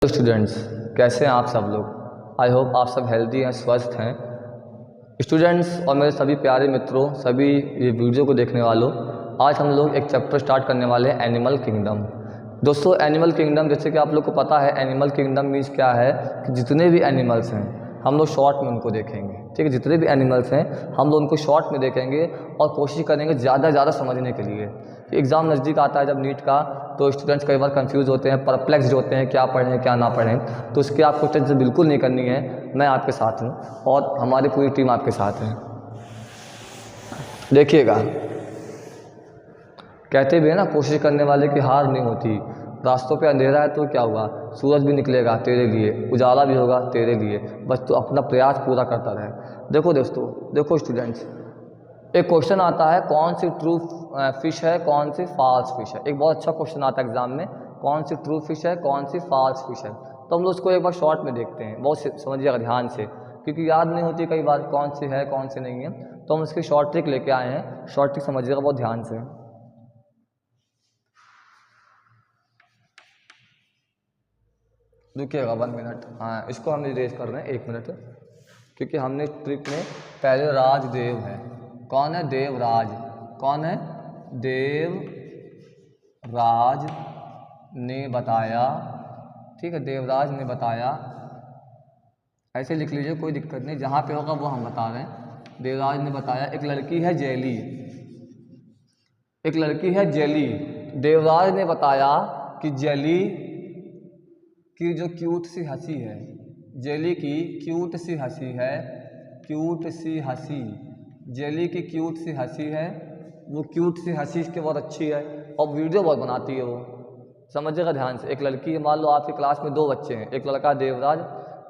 Students, कैसे हैं आप सब लोग। आई होप आप सब हेल्दी हैं, स्वस्थ हैं। स्टूडेंट्स और मेरे सभी प्यारे मित्रों, सभी ये वीडियो को देखने वालों, आज हम लोग एक चैप्टर स्टार्ट करने वाले हैं, एनिमल किंगडम। दोस्तों, एनिमल किंगडम जैसे कि आप लोग को पता है, एनिमल किंगडम मीन्स क्या है कि जितने भी एनिमल्स हैं हम लोग शॉर्ट में उनको देखेंगे। ठीक है, जितने भी एनिमल्स हैं हम लोग उनको शॉर्ट में देखेंगे और कोशिश करेंगे ज़्यादा से ज़्यादा समझने के लिए। एग्ज़ाम नज़दीक आता है जब नीट का, तो स्टूडेंट्स कई बार कंफ्यूज होते हैं, परप्लेक्स्ड होते हैं, क्या पढ़ें क्या ना पढ़ें। तो उसकी आपको टेंशन बिल्कुल नहीं करनी है, मैं आपके साथ हूँ और हमारी पूरी टीम आपके साथ है। देखिएगा, कहते भी है ना, कोशिश करने वाले की हार नहीं होती। रास्तों पे अंधेरा है तो क्या हुआ, सूरज भी निकलेगा तेरे लिए, उजाला भी होगा तेरे लिए, बस तू अपना प्रयास पूरा करता रहे। देखो दोस्तों, देखो स्टूडेंट्स, एक क्वेश्चन आता है कौन सी ट्रू फिश है, कौन सी फॉल्स फिश है। एक बहुत अच्छा क्वेश्चन आता है एग्जाम में, कौन सी ट्रू फिश है, कौन सी फॉल्स फिश है। तो हम लोग उसको एक बार शॉर्ट में देखते हैं, बहुत समझिएगा ध्यान से, क्योंकि याद नहीं होती कई बार कौन सी है कौन सी नहीं है। तो हम उसकी शॉर्ट ट्रिक लेके आए हैं, शॉर्ट ट्रिक समझिएगा बहुत ध्यान से। रुकिएगा 1 मिनट, हाँ इसको हम इरेज कर रहे हैं 1 मिनट, क्योंकि हमने ट्रिक में पहले राजदेव है। कौन है? देवराज। कौन है? देवराज ने बताया। ठीक है, देवराज ने बताया, ऐसे लिख लीजिए, कोई दिक्कत नहीं, जहाँ पे होगा वो हम बता रहे हैं। देवराज ने बताया एक लड़की है जेली, एक लड़की है जेली। देवराज ने बताया कि जेली की जो क्यूट सी हंसी है, जेली की क्यूट सी हंसी है, क्यूट सी हंसी, जेली की क्यूट सी हंसी है, वो क्यूट सी हंसी इसकी बहुत अच्छी है और वीडियो बहुत बनाती है वो। समझिएगा ध्यान से, एक लड़की है, मान लो आपकी क्लास में 2 बच्चे हैं, एक लड़का देवराज,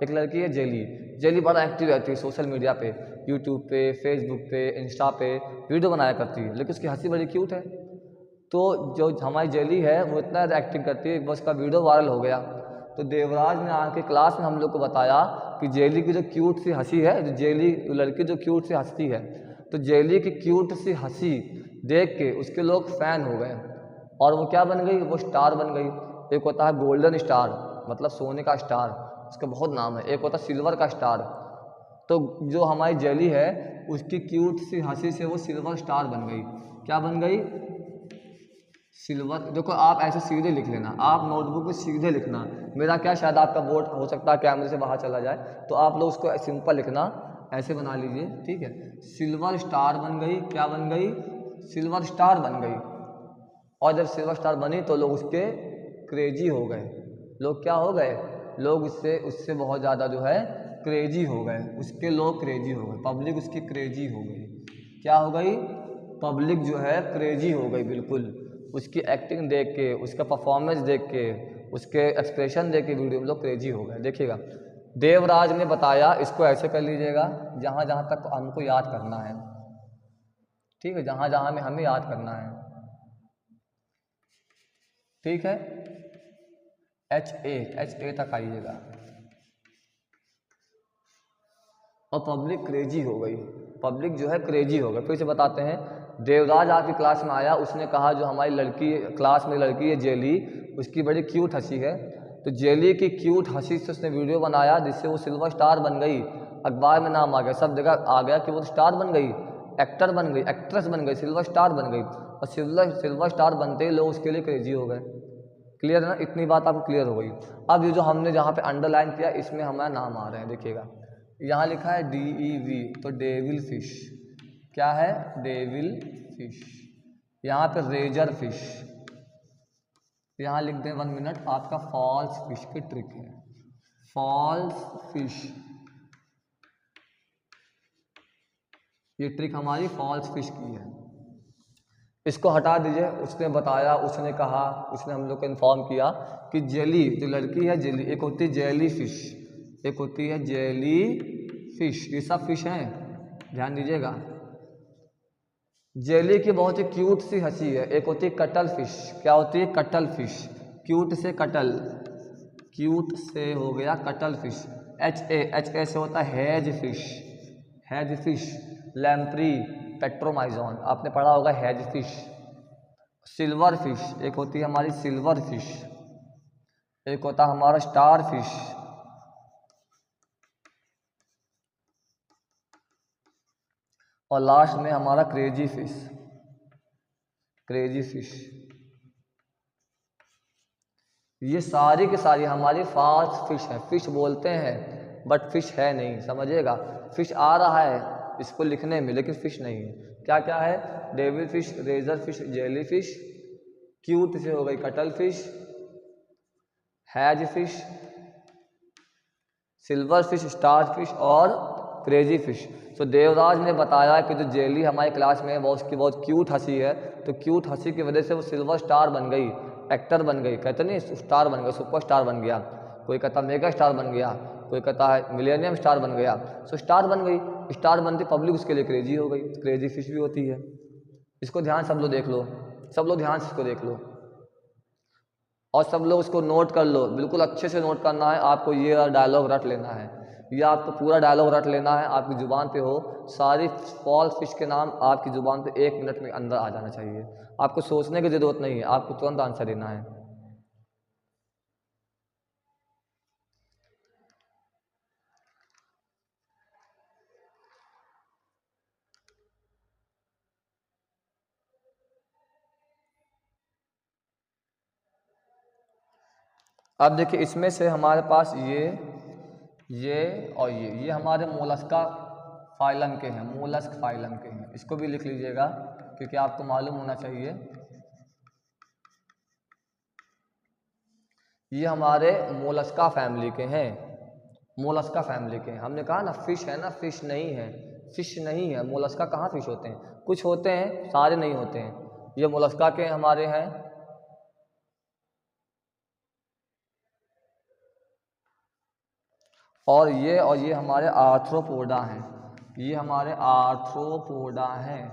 एक लड़की है जेली। जेली बड़ा एक्टिव रहती है सोशल मीडिया पे, यूट्यूब पे, फेसबुक पे, इंस्टा पे वीडियो बनाया करती है, लेकिन उसकी हंसी बड़ी क्यूट है। तो जो हमारी जेली है वो इतना एक्टिंग करती है, बस का वीडियो वायरल हो गया। तो देवराज ने आके क्लास में हम लोग को बताया कि जेली की जो क्यूट सी हंसी है, जो जेली लड़की जो क्यूट सी हंसती है, तो जेली की क्यूट सी हंसी देख के उसके लोग फ़ैन हो गए और वो क्या बन गई, वो स्टार बन गई। एक होता है गोल्डन स्टार, मतलब सोने का स्टार, उसका बहुत नाम है। एक होता है सिल्वर का स्टार। तो जो हमारी जेली है उसकी क्यूट सी हंसी से वो सिल्वर स्टार बन गई। क्या बन गई? सिल्वर। देखो आप ऐसे सीधे लिख लेना, आप नोटबुक में सीधे लिखना। मेरा क्या, शायद आपका बोर्ड हो सकता है कैमरे से बाहर चला जाए, तो आप लोग उसको सिंपल लिखना, ऐसे बना लीजिए। ठीक है, सिल्वर स्टार बन गई। क्या बन गई? सिल्वर स्टार बन गई। और जब सिल्वर स्टार बनी तो लोग उसके क्रेजी हो गए। लोग क्या हो गए? लोग उससे उससे बहुत ज़्यादा जो है क्रेजी हो गए, उसके लोग क्रेजी हो गए, पब्लिक उसकी क्रेजी हो गई। क्या हो गई? पब्लिक जो है क्रेजी हो गई, बिल्कुल। उसकी एक्टिंग देख के, उसका परफॉर्मेंस देख के, उसके एक्सप्रेशन देख के वीडियो में लोग क्रेजी हो गए। देखिएगा, देवराज ने बताया, इसको ऐसे कर लीजिएगा, जहाँ जहाँ तक हमको याद करना है। ठीक है, जहाँ जहाँ में हमें याद करना है। ठीक है, एच ए तक आइएगा। और पब्लिक क्रेजी हो गई, पब्लिक जो है क्रेजी हो गई। फिर से बताते हैं, देवराज आपकी क्लास में आया, उसने कहा जो हमारी लड़की क्लास में लड़की है जेली, उसकी बड़ी क्यूट हंसी है। तो जेली की क्यूट हंसी से उसने वीडियो बनाया, जिससे वो सिल्वर स्टार बन गई। अखबार में नाम आ गया, सब जगह आ गया कि वो स्टार बन गई, एक्टर बन गई, एक्ट्रेस बन गई, सिल्वर स्टार बन गई। और सिल्वर स्टार बनते ही लोग उसके लिए क्रेजी हो गए। क्लियर है ना? इतनी बात आपको क्लियर हो गई। अब ये जो हमने जहाँ पे अंडरलाइन किया, इसमें हमारा नाम आ रहे हैं। देखिएगा, यहाँ लिखा है DEV, तो डेविल फिश। क्या है? Devil fish. यहाँ पे रेजर फिश, यहाँ लिख दें 1 मिनट, आपका फॉल्स फिश की ट्रिक है। फॉल्स फिश, ये ट्रिक हमारी फॉल्स फिश की है। इसको हटा दीजिए। उसने बताया, उसने कहा, उसने हम लोग को इन्फॉर्म किया कि जेली जो लड़की है जेली, एक होती है जेली फिश, एक होती है जेली फिश, ये सब फिश हैं, ध्यान दीजिएगा। जेली की बहुत ही क्यूट सी हंसी है। एक होती है कटल फिश। क्या होती है? Cuttle fish. क्यूट से कटल, क्यूट से हो गया कटल फिश। एच ए से होता है hedge fish, hedge fish. Lamprey Petromyzon, आपने पढ़ा होगा हेज फिश। सिल्वर फिश, एक होती है हमारी सिल्वर फिश। एक होता है हमारा स्टार फिश, और लास्ट में हमारा क्रेजी फिश। क्रेजी फिश ये सारी की सारी हमारी फास्ट फिश है। फिश बोलते हैं बट फिश है नहीं, समझिएगा। फिश आ रहा है इसको लिखने में लेकिन फिश नहीं है। क्या क्या है? Devil fish, razor fish, jelly fish, cute से हो गई cuttle fish, has fish, silver fish, star fish और क्रेजी फिश। तो देवराज ने बताया कि जो जेली हमारी क्लास में है वो उसकी बहुत क्यूट हंसी है, तो क्यूट हंसी की वजह से वो सिल्वर स्टार बन गई, एक्टर बन गई, कहते नहीं स्टार बन गया, सुपर स्टार बन गया, कोई कहता मेगा स्टार बन गया, कोई कहता है मिलेनियम स्टार बन गया। सो स्टार बन गई, स्टार बनती पब्लिक उसके लिए क्रेजी हो गई, क्रेजी फिश भी होती है। इसको ध्यान सब लोग देख लो, सब लोग ध्यान से इसको देख लो और सब लोग इसको नोट कर लो, बिल्कुल अच्छे से नोट करना है आपको। ये डायलॉग रट लेना है, ये आपको पूरा डायलॉग रट लेना है, आपकी ज़ुबान पे हो। सारी फॉल्स फिश के नाम आपकी ज़ुबान पे 1 मिनट में अंदर आ जाना चाहिए। आपको सोचने की ज़रूरत नहीं है, आपको तुरंत आंसर देना है। अब देखिए इसमें से हमारे पास ये और ये हमारे मोलस्का फाइलम के हैं, मोलस्क फाइलम के हैं। इसको भी लिख लीजिएगा क्योंकि आपको मालूम होना चाहिए। ये हमारे मोलस्का फैमिली के हैं, मोलस्का फैमिली के हैं। हमने कहा ना फिश है ना, फिश नहीं है, फिश नहीं है। मोलस्का कहाँ फिश होते हैं? कुछ होते हैं, सारे नहीं होते हैं। ये मोलस्का के हमारे हैं। और ये हमारे आर्थ्रोपोडा हैं, ये हमारे आर्थ्रोपोडा हैं।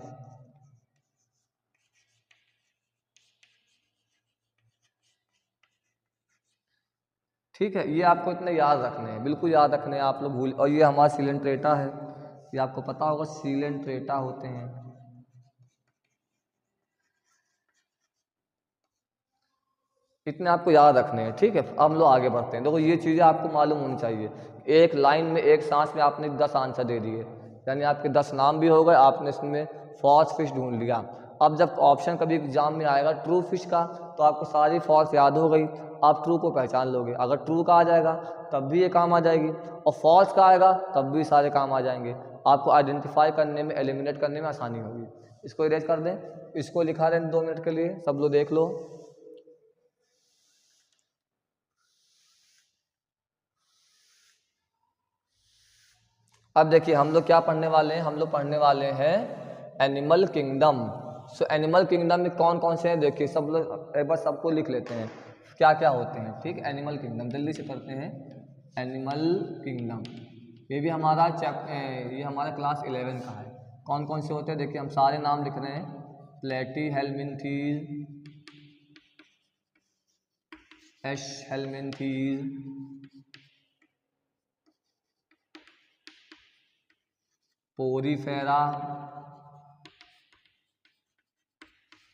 ठीक है, ये आपको इतने याद रखने हैं, बिल्कुल याद रखने हैं, आप लोग भूल। और ये हमारा सिलेंट्रेटा है, ये आपको पता होगा सिलेंट्रेटा होते हैं। इतने आपको याद रखने हैं। ठीक है, अब हम लोग आगे बढ़ते हैं। देखो ये चीज़ें आपको मालूम होनी चाहिए। एक लाइन में एक सांस में आपने 10 आंसर दे दिए, यानी आपके 10 नाम भी हो गए, आपने इसमें फॉल्स फिश ढूंढ लिया। अब जब ऑप्शन कभी एग्जाम में आएगा ट्रू फिश का, तो आपको सारी फॉल्स याद हो गई, आप ट्रू को पहचान लोगे। अगर ट्रू का आ जाएगा तब भी ये काम आ जाएगी, और फॉल्स का आएगा तब भी सारे काम आ जाएंगे। आपको आइडेंटिफाई करने में, एलिमिनेट करने में आसानी होगी। इसको इरेज कर दें, इसको लिखा दें 2 मिनट के लिए, सब लोग देख लो। अब देखिए हम लोग क्या पढ़ने वाले हैं, हम लोग पढ़ने वाले हैं animal kingdom. So animal kingdom में कौन कौन से हैं देखिए, सब लोग एक बार सबको लिख लेते हैं क्या क्या होते हैं। ठीक, एनिमल किंगडम जल्दी से करते हैं। एनिमल किंगडम ये भी हमारा ये हमारा क्लास 11 का है। कौन कौन से होते हैं देखिए, हम सारे नाम लिख रहे हैं। प्लेटी हेलमिन्थीज, एश हेलमिन्थीज, पोरीफेरा,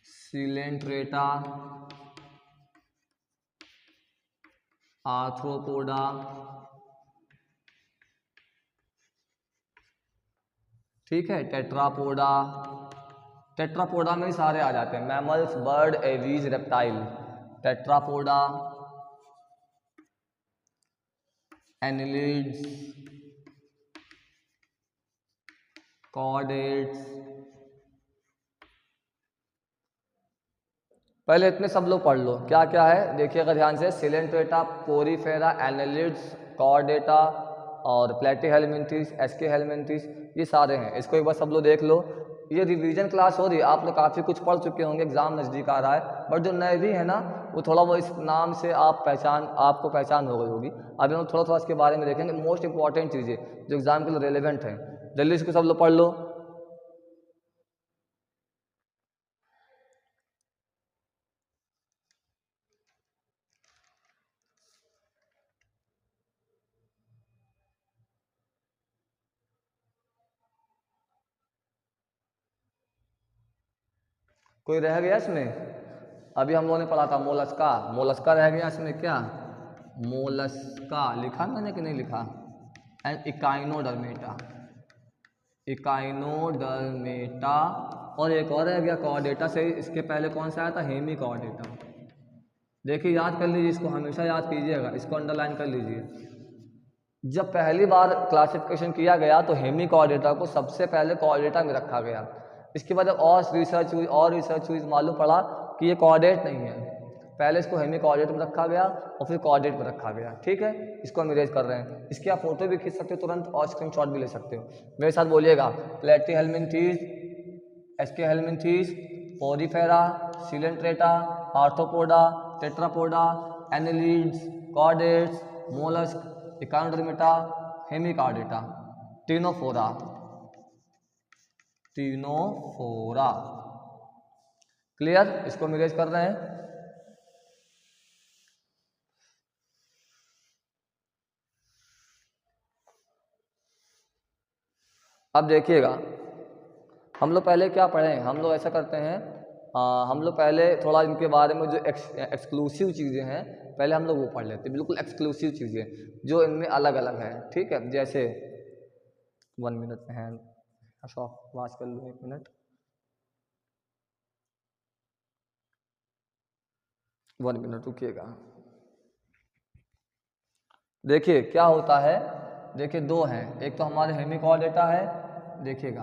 सिलेंट्रेटा, आर्थ्रोपोडा, ठीक है, टेट्रापोडा। टेट्रापोडा में ही सारे आ जाते हैं, mammals, bird, aves, reptile. Tetrapoda, annelids, chordates. पहले इतने सब लोग पढ़ लो क्या क्या है देखिए अगर ध्यान से। सिलेंट्रेटा, पोरीफेरा, एनिलिड्स, कॉर्डेटा और प्लेटीहेलमिन्थीस, एस्के हेलमिन्थीस, ये सारे हैं। इसको एक बार सब लोग देख लो। ये रिवीजन क्लास हो रही है, आप लोग काफ़ी कुछ पढ़ चुके होंगे, एग्जाम नज़दीक आ रहा है, बट जो नए भी है ना वो थोड़ा वो इस नाम से आपको पहचान हो गई होगी। अभी हम थोड़ा थोड़ा इसके बारे में देखेंगे, मोस्ट इंपॉर्टेंट चीज़ें जो एग्जाम के लिए रेलिवेंट हैं। जल्दी इसको सब लोग पढ़ लो। कोई रह गया इसमें? अभी हम लोगों ने पढ़ा था मोलस्का, मोलस्का रह गया इसमें क्या? मोलस्का लिखा मैंने कि नहीं लिखा, एंड इकाइनोडर्मेटा, इकाइनोडर्मेटा। और एक और है गया कॉर्डेटा से, इसके पहले कौन सा आया था, हेमिकॉर्डेटा। देखिए याद कर लीजिए, इसको हमेशा याद कीजिएगा, इसको अंडरलाइन कर लीजिए। जब पहली बार क्लासिफिकेशन किया गया तो हेमिकॉर्डेटा को सबसे पहले कॉर्डेटा में रखा गया। इसके बाद और रिसर्च हुई, मालूम पड़ा कि ये कॉर्डेट नहीं है। पहले इसको हेमिकॉर्डेट में रखा गया और फिर कॉर्डेट में रखा गया। ठीक है, इसको हम इरेज कर रहे हैं। इसकी आप फोटो भी खींच सकते हो तुरंत और स्क्रीनशॉट भी ले सकते हो। मेरे साथ बोलिएगा, platyhelminthes, aschelminthes, porifera, coelenterata, arthropoda, tetrapoda, annelids, chordates, mollusc, echinodermata, hemichordata, ctenophora, ctenophora. Clear, इसको हम इरेज कर रहे हैं। अब देखिएगा, हम लोग पहले क्या पढ़े, हम लोग ऐसा करते हैं, हम लोग पहले थोड़ा इनके बारे में जो एक्सक्लूसिव चीज़ें हैं पहले हम लोग वो पढ़ लेते हैं, बिल्कुल एक्सक्लूसिव चीज़ें जो इनमें अलग अलग है। ठीक है, जैसे 1 मिनट में हैंड शॉप वाच कर लूँ, 1 मिनट, 1 मिनट रुकिएगा। देखिए क्या होता है, देखिए दो हैं, एक तो हमारे हेमिकॉर्डेटा है। देखिएगा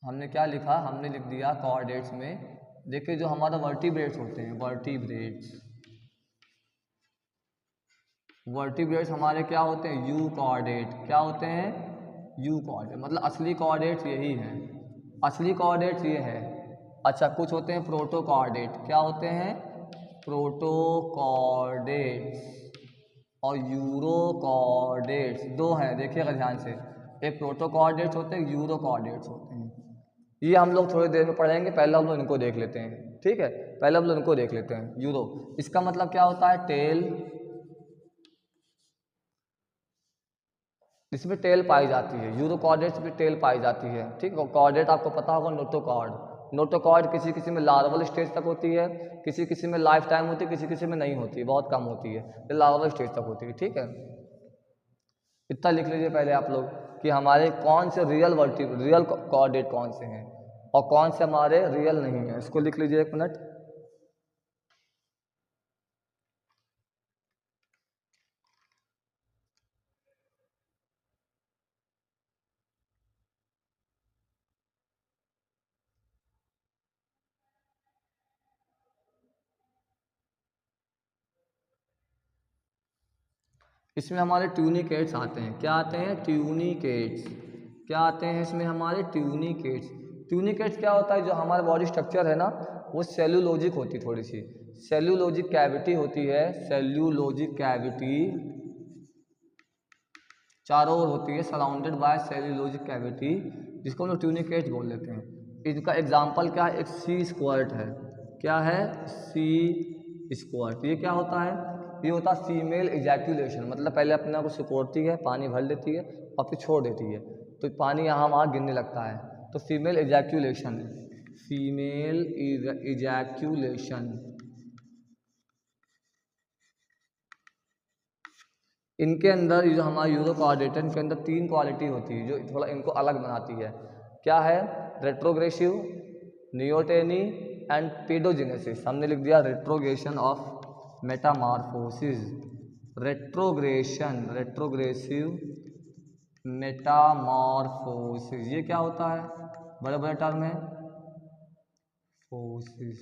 हमने क्या लिखा, हमने लिख दिया कॉर्डेट्स में। देखिए जो हमारा वर्टिब्रेट्स होते हैं, वर्टिब्रेट्स हमारे क्या होते हैं, यू कॉर्डेट। क्या होते हैं, यू कॉर्डेट, मतलब असली कॉर्डेट्स यही हैं, असली कॉर्डेट्स ये है। अच्छा, कुछ होते हैं प्रोटोकॉर्डेट। क्या होते हैं, प्रोटोकॉर्डेट्स और यूरोकॉर्डेट्स, दो हैं। देखिएगा ध्यान से, एक प्रोटोकॉर्डेट्स होते हैं, यूरोकॉर्डेट्स होते हैं। ये हम लोग थोड़ी देर में पढ़ेंगे, पहले हम लोग इनको देख लेते हैं। ठीक है, पहले हम लोग इनको देख लेते हैं। यूरो, इसका मतलब क्या होता है, टेल, इसमें टेल पाई जाती है। यूरोकॉर्डेट्स में टेल पाई जाती है। ठीक है, कॉर्डेट आपको पता होगा, नोटोकॉर्ड। नोटोकॉर्ड किसी किसी में लार्वल स्टेज तक होती है, किसी किसी में लाइफ टाइम होती है, किसी किसी में नहीं होती है, बहुत कम होती है, ये लार्वल स्टेज तक होती है। ठीक है, इतना लिख लीजिए पहले आप लोग कि हमारे कौन से रियल कॉर्डेट कौन से हैं और कौन से हमारे रियल नहीं है। इसको लिख लीजिए, 1 मिनट। इसमें हमारे ट्यूनिकेट्स आते हैं। क्या आते हैं, ट्यूनिकेट्स। क्या आते हैं इसमें हमारे, ट्यूनिकेट्स। ट्यूनिकेट्स क्या होता है, जो हमारा बॉडी स्ट्रक्चर है ना, वो सेल्यूलोजिक होती है, थोड़ी सी सेल्यूलोजिक कैविटी होती है, सेल्यूलोजिक कैविटी चारों ओर होती है, सराउंडेड बाय सेल्यूलोजिक कैविटी, जिसको हम लोग ट्यूनिकेट्स बोल लेते हैं। इनका एग्जाम्पल क्या है, एक सी स्क्वार्ट है। क्या है, सी स्क्वार्ट। ये क्या होता है, ये होता है फीमेल इजैक्यूलेशन, मतलब पहले अपने आप को सिकोड़ती है, पानी भर लेती है और फिर छोड़ देती है, तो पानी यहाँ वहाँ गिरने लगता है, तो फीमेल इजैक्यूलेशन है, फीमेल इजैक्यूलेशन। इनके अंदर जो हमारा यूरोकॉर्डेट है, इनके अंदर 3 क्वालिटी होती है जो थोड़ा इनको अलग बनाती है। क्या है, रेट्रोग्रेसिव, नियोटेनी एंड पेडोजेनेसिस। हमने लिख दिया retrogression of Metamorphosis, retrogressive Metamorphosis. ये क्या होता है, बड़े बड़े टर्म है, फोसिस।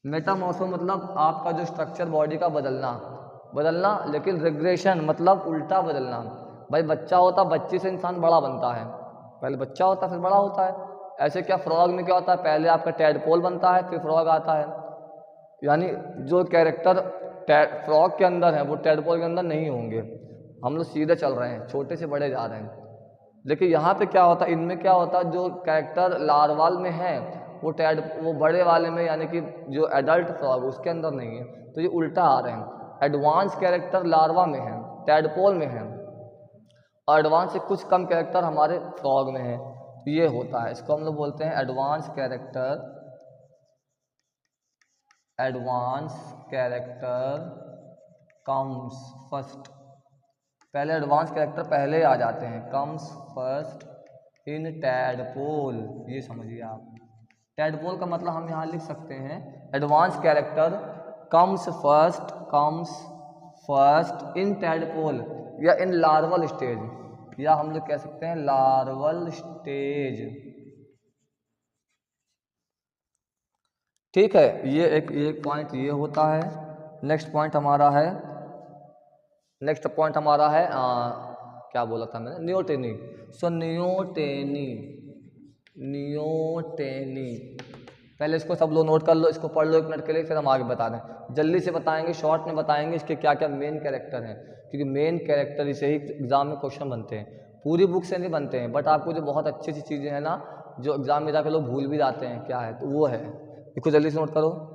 मेटामॉर्फो मतलब आपका जो स्ट्रक्चर बॉडी का बदलना, लेकिन रिग्रेशन मतलब उल्टा बदलना। भाई बच्चा होता, बच्चे से इंसान बड़ा बनता है, पहले बच्चा होता फिर बड़ा होता है। ऐसे क्या फ्रॉग में क्या होता है, पहले आपका टैडपोल बनता है फिर फ्रॉग आता है, यानी जो कैरेक्टर फ्रॉग के अंदर है वो टैडपोल के अंदर नहीं होंगे। हम लोग सीधे चल रहे हैं, छोटे से बड़े जा रहे हैं। लेकिन यहाँ पे क्या होता है, इनमें क्या होता है, जो कैरेक्टर लार्वाल में है वो बड़े वाले में, यानी कि जो एडल्ट फ्रॉग उसके अंदर नहीं है, तो ये उल्टा आ रहे हैं। एडवांस कैरेक्टर लार्वा में है, टैडपोल में है, और एडवांस से कुछ कम कैरेक्टर हमारे फ्रॉग में है। तो ये होता है, इसको हम लोग बोलते हैं एडवांस कैरेक्टर कम्स फर्स्ट, पहले एडवांस कैरेक्टर पहले आ जाते हैं, कम्स फर्स्ट इन टैडपोल, ये समझिए आप। टैडपोल का मतलब हम यहाँ लिख सकते हैं advance character comes first in tadpole या इन लार्वल स्टेज, या हम लोग कह सकते हैं लार्वल स्टेज। ठीक है, ये एक पॉइंट ये होता है। नेक्स्ट पॉइंट हमारा है क्या बोला था मैंने, नियोटेनी। सो नियोटेनी पहले इसको सब लोग नोट कर लो, इसको पढ़ लो 1 मिनट के लिए, फिर हम आगे बता दें। जल्दी से बताएंगे, शॉर्ट में बताएंगे इसके क्या क्या मेन कैरेक्टर हैं, क्योंकि मेन कैरेक्टर इसे ही एग्जाम में क्वेश्चन बनते हैं, पूरी बुक से नहीं बनते हैं, बट आपको जो बहुत अच्छी अच्छी चीज़ें हैं ना, जो एग्जाम में जाकर लोग भूल भी जाते हैं क्या है, तो वो है, इसको जल्दी से नोट करो।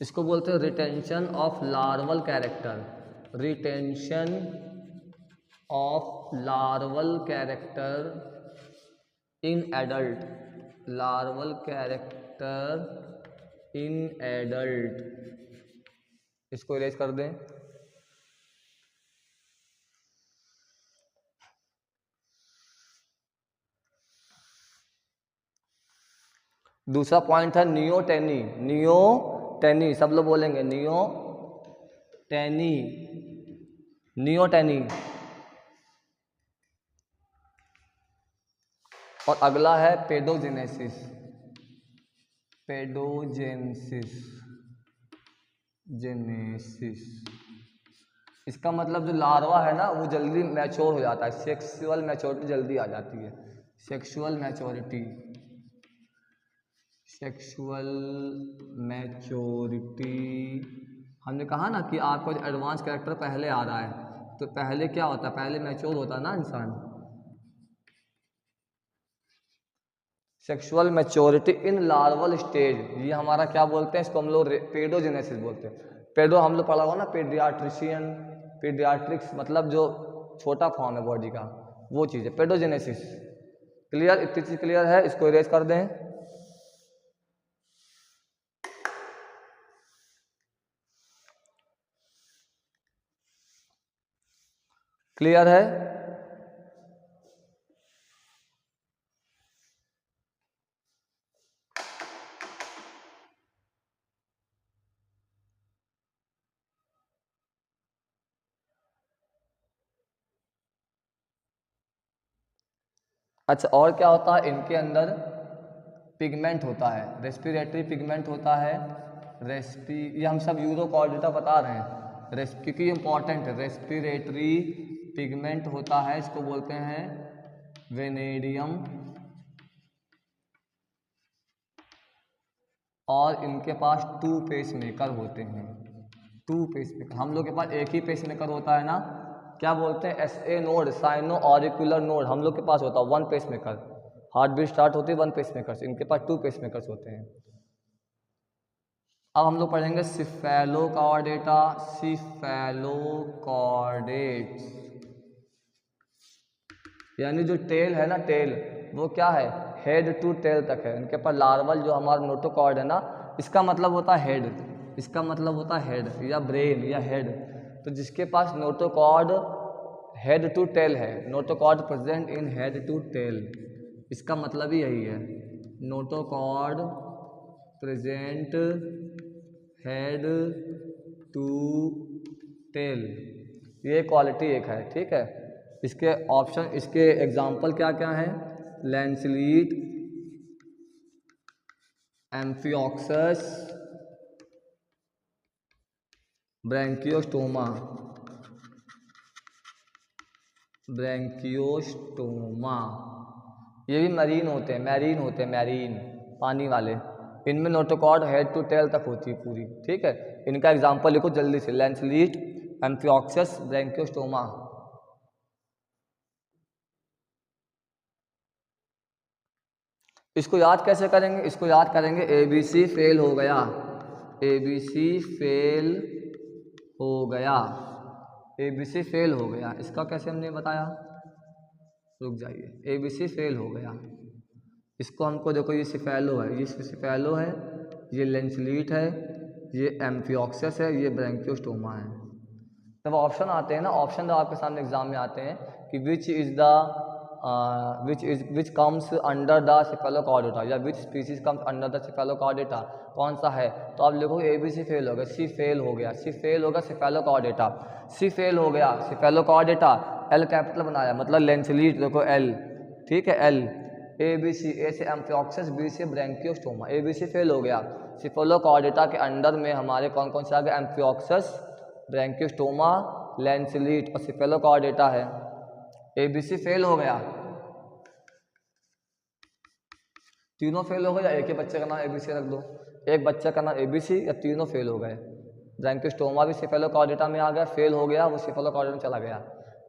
इसको बोलते हैं retention of larval character, retention of larval character in adult, larval character in adult, इसको इरेज कर दें। दूसरा पॉइंट है नियोटेनी, नियोटेनी सब लोग बोलेंगे नियोटेनी, नियोटेनी। और अगला है पेडोजेनेसिस, जेनेसिस। इसका मतलब जो लार्वा है ना वो जल्दी मैच्योर हो जाता है, सेक्सुअल मैच्योरिटी जल्दी आ जाती है, सेक्सुअल मैच्योरिटी। हमने कहा ना कि आपका जो एडवांस कैरेक्टर पहले आ रहा है, तो पहले क्या होता है, पहले मैच्योर होता है ना इंसान। सेक्सुअल मैच्योरिटी इन लार्वल स्टेज, ये हमारा क्या बोलते हैं, इसको हम लोग पेडोजेनेसिस बोलते हैं। पेडो हम लोग पढ़ा हुआ ना, पीडियाट्रिक्स मतलब जो छोटा फॉर्म है बॉडी का, वो चीज़ है पेडोजेनेसिस। क्लियर, इतनी चीज क्लियर है, इसको इरेज कर दें। क्लियर है? अच्छा, और क्या होता है इनके अंदर, पिगमेंट होता है, रेस्पिरेटरी पिगमेंट होता है, ये हम सब यूरोकॉर्डेटा बता रहे हैं, क्योंकि इंपॉर्टेंट है। रेस्पिरेटरी पिगमेंट होता है, इसको बोलते हैं वेनेडियम, और इनके पास 2 पेसमेकर होते हैं, 2 पेसमेकर। हम लोग के पास एक ही पेसमेकर होता है ना, क्या बोलते हैं, SA node, sino auricular node, हम लोग के पास होता है 1 पेसमेकर, हार्ट बीट स्टार्ट होती है 1 पेसमेकर से, इनके पास 2 पेसमेकर्स होते हैं। अब हम लोग पढ़ेंगे सिफेलोकॉर्डेटा, सिफेलोकॉर्डेट्स, यानी जो टेल है ना, टेल वो क्या है, हेड टू टेल तक है इनके पास। लार्वल जो हमारा नोटोकॉर्ड है ना, इसका मतलब होता है हेड, इसका मतलब होता है हेड या ब्रेन या हेड। तो जिसके पास नोटोकॉर्ड हेड टू टेल है, notochord present in head to tail, इसका मतलब ही यही है, notochord present head to tail, ये क्वालिटी एक है। ठीक है, इसके ऑप्शन, इसके एग्जाम्पल क्या क्या हैं, लैंसलीट, एम्फिऑक्सस, ब्रैंकियोस्टोमा, ये भी मरीन होते हैं, मैरीन पानी वाले, इनमें नोटोकॉर्ड हेड टू टेल तक होती है पूरी। ठीक है, इनका एग्जाम्पल लिखो जल्दी से, लैंसलीट, एम्फिऑक्सस, ब्रैंकियोस्टोमा। इसको याद कैसे करेंगे, इसको याद करेंगे, ABC फेल हो गया, ABC फेल हो गया, ABC फेल हो गया, इसका कैसे हमने बताया, रुक जाइए, ABC फेल हो गया, इसको हमको देखो ये सिफेलो है, ये सिफेलो है, ये लेंसलीट है, ये एम्फिऑक्सस है, ये ब्रैंकियोस्टोमा है। जब ऑप्शन आते हैं ना, ऑप्शन जब आपके सामने एग्जाम में आते हैं कि which comes under the cephalochordata या which species comes under the cephalochordata, कौन सा है, तो आप लिखोगे ABC फेल हो गया, सी फेल हो गया, सी फेल हो गया सिफेलोकॉर्डेटा, सी फेल हो गया सिफेलोकॉर्डेटा, एल कैपिटल बनाया मतलब लेंसलीट, देखो एल, ठीक है एल, ABC, ए से एम्फिऑक्सस, बी से ब्रैंकियोस्टोमा, ABC फेल हो गया, सिफेलोकॉर्डेटा के अंडर में हमारे कौन कौन से आ गए, एम्फिऑक्सस, ब्रैंकियोस्टोमा, लेंसलीट और सिफेलोकॉर्डेटा है। ABC फेल हो गया, तीनों फेल हो गए या एक ही बच्चे का नाम ABC रख दो, एक बच्चे का नाम ABC या तीनों फेल हो गए। ब्रैंकियोस्टोमा भी सिफेलोकॉर्डेटा में आ गया, फेल हो गया, वो सिफेलोकॉर्डेटा में चला गया,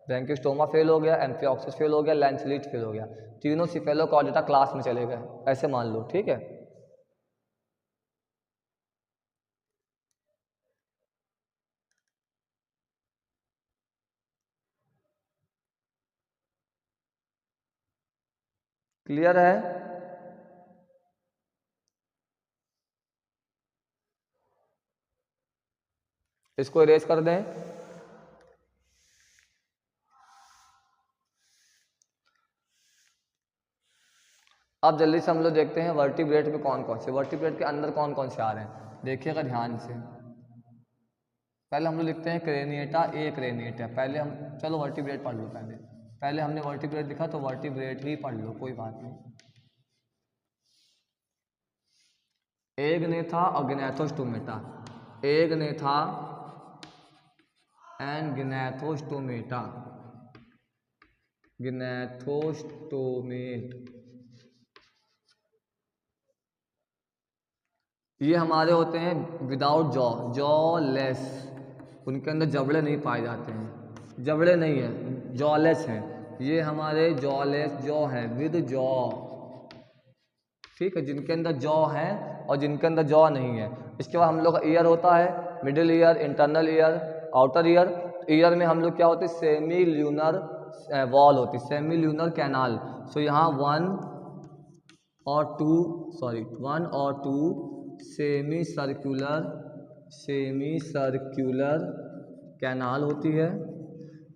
ब्रैंकियोस्टोमा फेल हो गया, एम्फिऑक्सस फेल हो गया, लेंसलीट फेल हो गया, तीनों सिफेलोकॉर्डेटा क्लास में चले गए, ऐसे मान लो, ठीक है। क्लियर है? इसको इरेज कर दें। अब जल्दी से हम लोग देखते हैं वर्टिब्रेट में कौन कौन से, वर्टिब्रेट के अंदर कौन कौन से आ रहे हैं, देखिएगा ध्यान से। पहले हम लोग लिखते हैं क्रेनिएटा, ए क्रेनिएटा, पहले हम, चलो वर्टिब्रेट पढ़ लो, पहले हमने वर्टिब्रेट लिखा तो वर्टिब्रेट ही पढ़ लो, कोई बात नहीं। एग्नेथा और गिनेथोस्टोमेटा, एग्नेथा एंड गिनेथोस्टोमेटा, गिनेथोस्टोमेट, ये हमारे होते हैं विदाउट जॉ, जॉ लेस, उनके अंदर जबड़े नहीं पाए जाते हैं, जबड़े नहीं है, जॉलेस हैं, ये हमारे जॉलेस जॉ हैं, विद जॉ, ठीक है, जिनके अंदर जॉ है और जिनके अंदर जॉ नहीं है। इसके बाद हम लोग का ईयर होता है, middle ear, internal ear, outer ear. Year में हम लोग क्या होते हैं, सेमी ल्यूनर वॉल होती है, सेमी ल्यूनर कैनाल, सो यहाँ 1 और 2 सेमी सर्कुलर कैनाल होती है।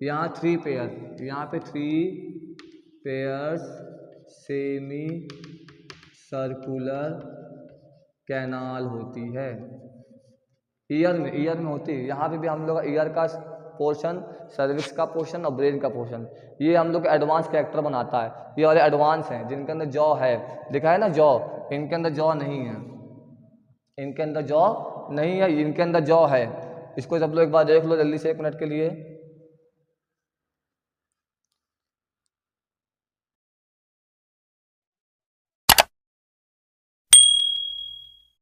यहाँ 3 पेयर, यहाँ पे 3 पेयर्स सेमी सर्कुलर कैनाल होती है, ईयर में होती है। यहाँ पे भी हम लोग का ईयर का पोर्शन, सर्विक्स का पोर्शन और ब्रेन का पोर्शन, ये हम लोग एडवांस कैरेक्टर बनाता है। ये वाले एडवांस हैं जिनके अंदर जॉ है, दिखा है ना जॉ, इनके अंदर जॉ नहीं है, इनके अंदर जॉ नहीं है, इनके अंदर जॉ है। इसको सब लोग एक बार देख लो जल्दी से 1 मिनट के लिए।